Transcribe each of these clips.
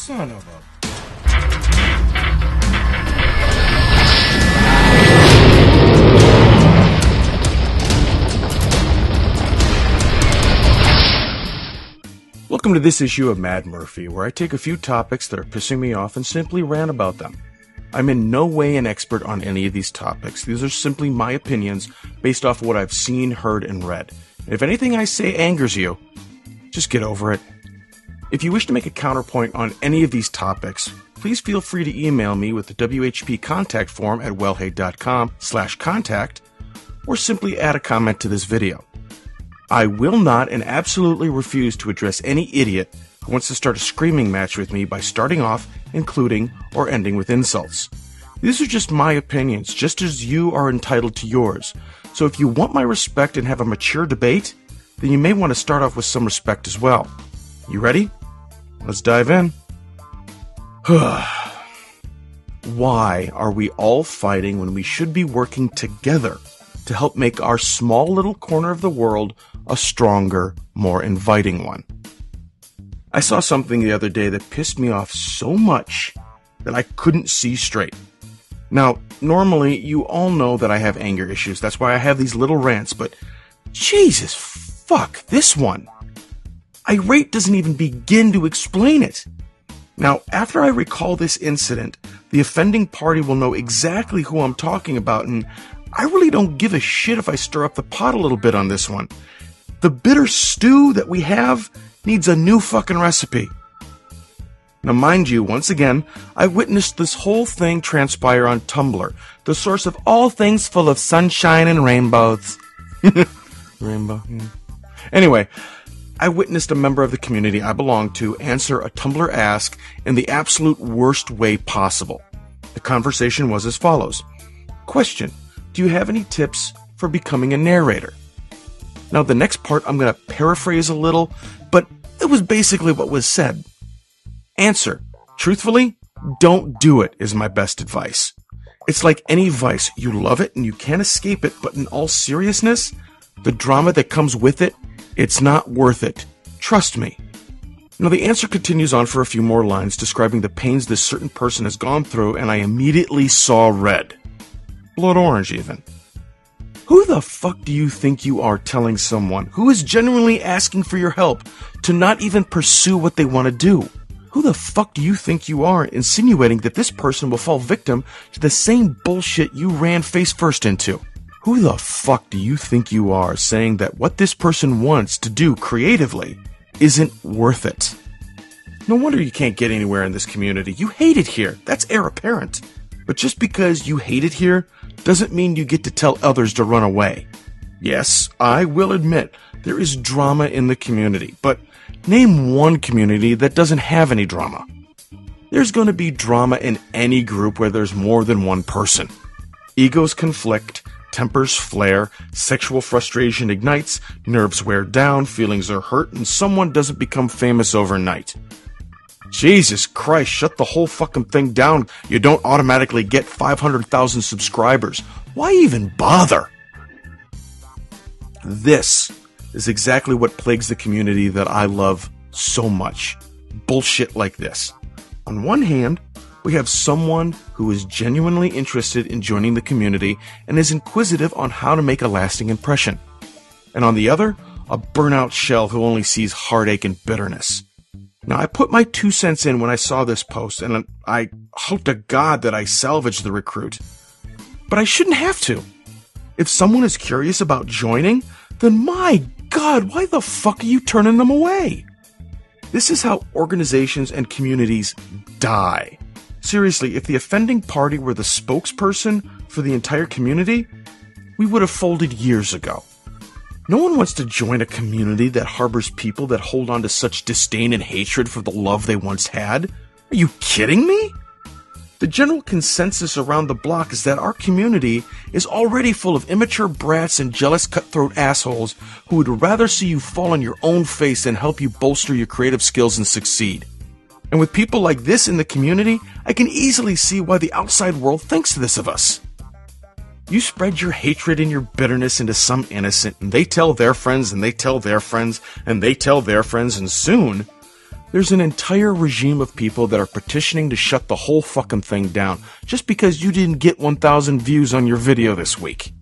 Son of a... Welcome to this issue of Mad Murphy, where I take a few topics that are pissing me off and simply rant about them. I'm in no way an expert on any of these topics. These are simply my opinions based off of what I've seen, heard, and read. And if anything I say angers you, just get over it. If you wish to make a counterpoint on any of these topics, please feel free to email me with the WHP contact form at wellhey.com/contact, or simply add a comment to this video. I will not and absolutely refuse to address any idiot who wants to start a screaming match with me by starting off, including, or ending with insults. These are just my opinions, just as you are entitled to yours. So if you want my respect and have a mature debate, then you may want to start off with some respect as well. You ready? Let's dive in. Why are we all fighting when we should be working together to help make our small little corner of the world a stronger, more inviting one? I saw something the other day that pissed me off so much that I couldn't see straight. Now, normally, you all know that I have anger issues. That's why I have these little rants, but Jesus fuck, this one. Irate doesn't even begin to explain it. Now, after I recall this incident, the offending party will know exactly who I'm talking about, and I really don't give a shit if I stir up the pot a little bit on this one. The bitter stew that we have needs a new fucking recipe. Now, mind you, once again, I witnessed this whole thing transpire on Tumblr, the source of all things full of sunshine and rainbows. Rainbow. Anyway, I witnessed a member of the community I belong to answer a Tumblr ask in the absolute worst way possible. The conversation was as follows. Question: do you have any tips for becoming a narrator? Now, the next part I'm going to paraphrase a little, but it was basically what was said. Answer: truthfully, don't do it is my best advice. It's like any vice. You love it and you can't escape it, but in all seriousness, the drama that comes with it, it's not worth it. Trust me. Now, the answer continues on for a few more lines describing the pains this certain person has gone through, and I immediately saw red. Blood orange, even. Who the fuck do you think you are telling someone who is genuinely asking for your help to not even pursue what they want to do? Who the fuck do you think you are insinuating that this person will fall victim to the same bullshit you ran face first into? Who the fuck do you think you are saying that what this person wants to do creatively isn't worth it? No wonder you can't get anywhere in this community. You hate it here. That's heir apparent. But just because you hate it here doesn't mean you get to tell others to run away. Yes, I will admit there is drama in the community, but name one community that doesn't have any drama. There's going to be drama in any group where there's more than one person. Egos conflict, tempers flare, sexual frustration ignites, nerves wear down, feelings are hurt, and someone doesn't become famous overnight. Jesus Christ, shut the whole fucking thing down. You don't automatically get 500,000 subscribers. Why even bother? This is exactly what plagues the community that I love so much. Bullshit like this. On one hand, we have someone who is genuinely interested in joining the community and is inquisitive on how to make a lasting impression. And on the other, a burnout shell who only sees heartache and bitterness. Now, I put my 2 cents in when I saw this post, and I hope to God that I salvage the recruit. But I shouldn't have to. If someone is curious about joining, then my God, why the fuck are you turning them away? This is how organizations and communities die. Seriously, if the offending party were the spokesperson for the entire community, we would have folded years ago. No one wants to join a community that harbors people that hold on to such disdain and hatred for the love they once had. Are you kidding me? The general consensus around the block is that our community is already full of immature brats and jealous cutthroat assholes who would rather see you fall on your own face than help you bolster your creative skills and succeed. And with people like this in the community, I can easily see why the outside world thinks this of us. You spread your hatred and your bitterness into some innocent, and they tell their friends, and they tell their friends, and they tell their friends, and soon, There's an entire regime of people that are petitioning to shut the whole fucking thing down just because you didn't get 1,000 views on your video this week.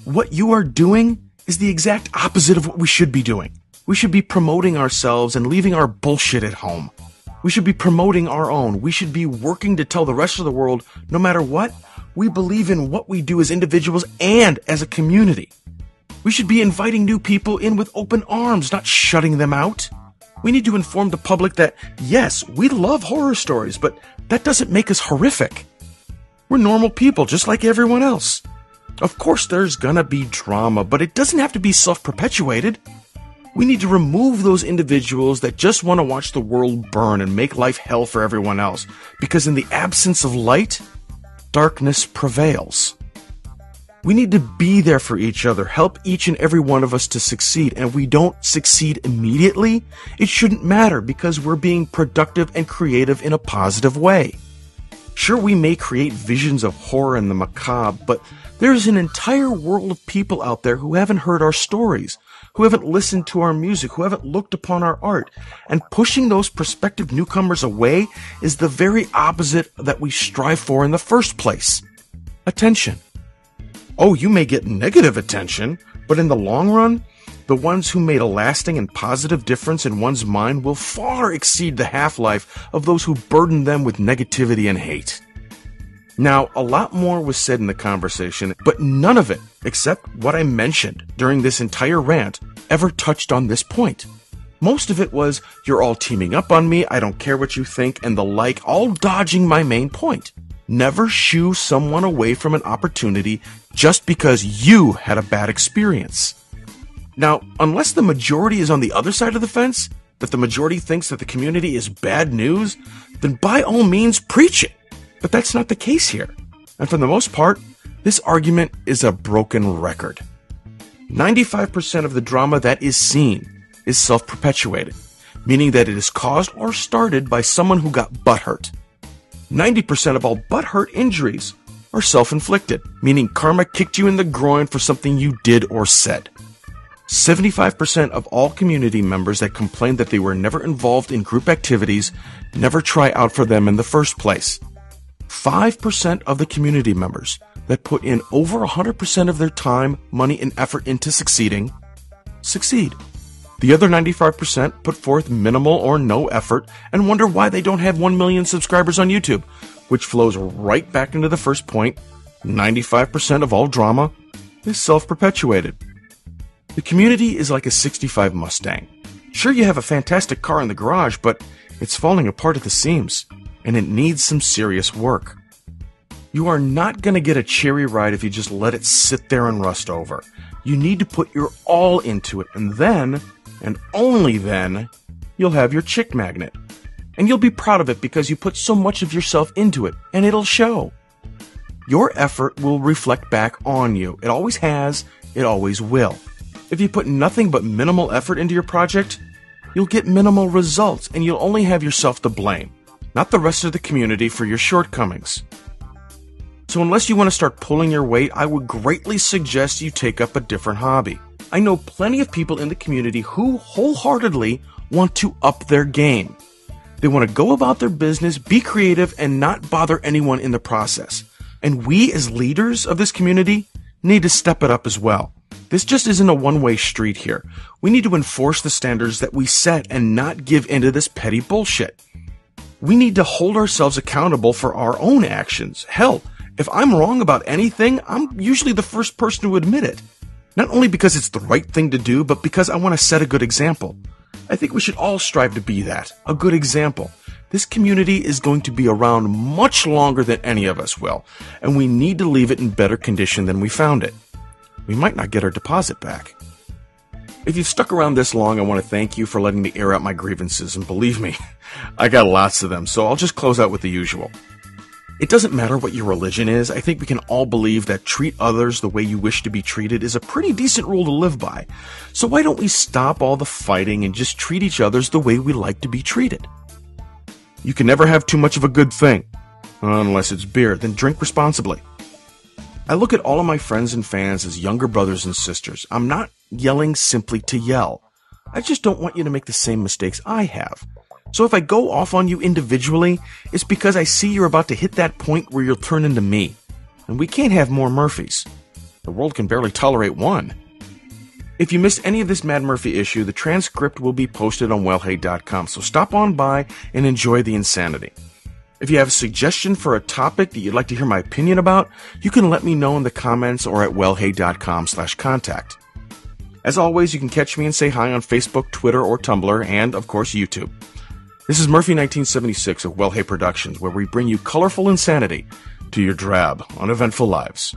What you are doing is the exact opposite of what we should be doing. We should be promoting ourselves and leaving our bullshit at home. We should be promoting our own. We should be working to tell the rest of the world, no matter what, we believe in what we do as individuals and as a community. We should be inviting new people in with open arms, not shutting them out. We need to inform the public that, yes, we love horror stories, but that doesn't make us horrific. We're normal people, just like everyone else. Of course, there's gonna be drama, but it doesn't have to be self-perpetuated. We need to remove those individuals that just want to watch the world burn and make life hell for everyone else, because in the absence of light, darkness prevails. We need to be there for each other, help each and every one of us to succeed, and if we don't succeed immediately, it shouldn't matter because we're being productive and creative in a positive way. Sure, we may create visions of horror and the macabre, but there's an entire world of people out there who haven't heard our stories, who haven't listened to our music, who haven't looked upon our art, and pushing those prospective newcomers away is the very opposite that we strive for in the first place. Attention. Oh, you may get negative attention, but in the long run, the ones who made a lasting and positive difference in one's mind will far exceed the half-life of those who burden them with negativity and hate. Now, a lot more was said in the conversation, but none of it, except what I mentioned during this entire rant, ever touched on this point. Most of it was, you're all teaming up on me, I don't care what you think, and the like, all dodging my main point. Never shoo someone away from an opportunity just because you had a bad experience. Now, unless the majority is on the other side of the fence, that the majority thinks that the community is bad news, then by all means preach it. But that's not the case here. And for the most part, this argument is a broken record. 95% of the drama that is seen is self-perpetuated, meaning that it is caused or started by someone who got butthurt. 90% of all butthurt injuries are self-inflicted, meaning karma kicked you in the groin for something you did or said. 75% of all community members that complain that they were never involved in group activities never try out for them in the first place. 5% of the community members that put in over 100% of their time, money, and effort into succeeding, succeed. The other 95% put forth minimal or no effort and wonder why they don't have 1 million subscribers on YouTube, which flows right back into the first point. 95% of all drama is self-perpetuated. The community is like a 65 Mustang. Sure, you have a fantastic car in the garage, but it's falling apart at the seams, and it needs some serious work. You are not going to get a cherry ride if you just let it sit there and rust over. You need to put your all into it, and then, and only then, you'll have your chick magnet. And you'll be proud of it because you put so much of yourself into it, and it'll show. Your effort will reflect back on you. It always has, it always will. If you put nothing but minimal effort into your project, you'll get minimal results, and you'll only have yourself to blame, not the rest of the community for your shortcomings. So unless you want to start pulling your weight, I would greatly suggest you take up a different hobby. I know plenty of people in the community who wholeheartedly want to up their game. They want to go about their business, be creative, and not bother anyone in the process. And we, as leaders of this community, need to step it up as well. This just isn't a one-way street here. We need to enforce the standards that we set and not give into this petty bullshit. We need to hold ourselves accountable for our own actions. Hell, if I'm wrong about anything, I'm usually the first person to admit it. Not only because it's the right thing to do, but because I want to set a good example. I think we should all strive to be that, a good example. This community is going to be around much longer than any of us will, and we need to leave it in better condition than we found it. We might not get our deposit back. If you've stuck around this long, I want to thank you for letting me air out my grievances, and believe me, I got lots of them, so I'll just close out with the usual. It doesn't matter what your religion is. I think we can all believe that treat others the way you wish to be treated is a pretty decent rule to live by. So why don't we stop all the fighting and just treat each other the way we like to be treated? You can never have too much of a good thing. Unless it's beer, then drink responsibly. I look at all of my friends and fans as younger brothers and sisters. I'm not yelling simply to yell. I just don't want you to make the same mistakes I have. So if I go off on you individually, it's because I see you're about to hit that point where you'll turn into me. And we can't have more Murphys. The world can barely tolerate one. If you missed any of this Mad Murphy issue, the transcript will be posted on WellHey.com, so stop on by and enjoy the insanity. If you have a suggestion for a topic that you'd like to hear my opinion about, you can let me know in the comments or at wellhey.com/contact. As always, you can catch me and say hi on Facebook, Twitter, or Tumblr, and, of course, YouTube. This is Murphy 1976 of WellHey Productions, where we bring you colorful insanity to your drab, uneventful lives.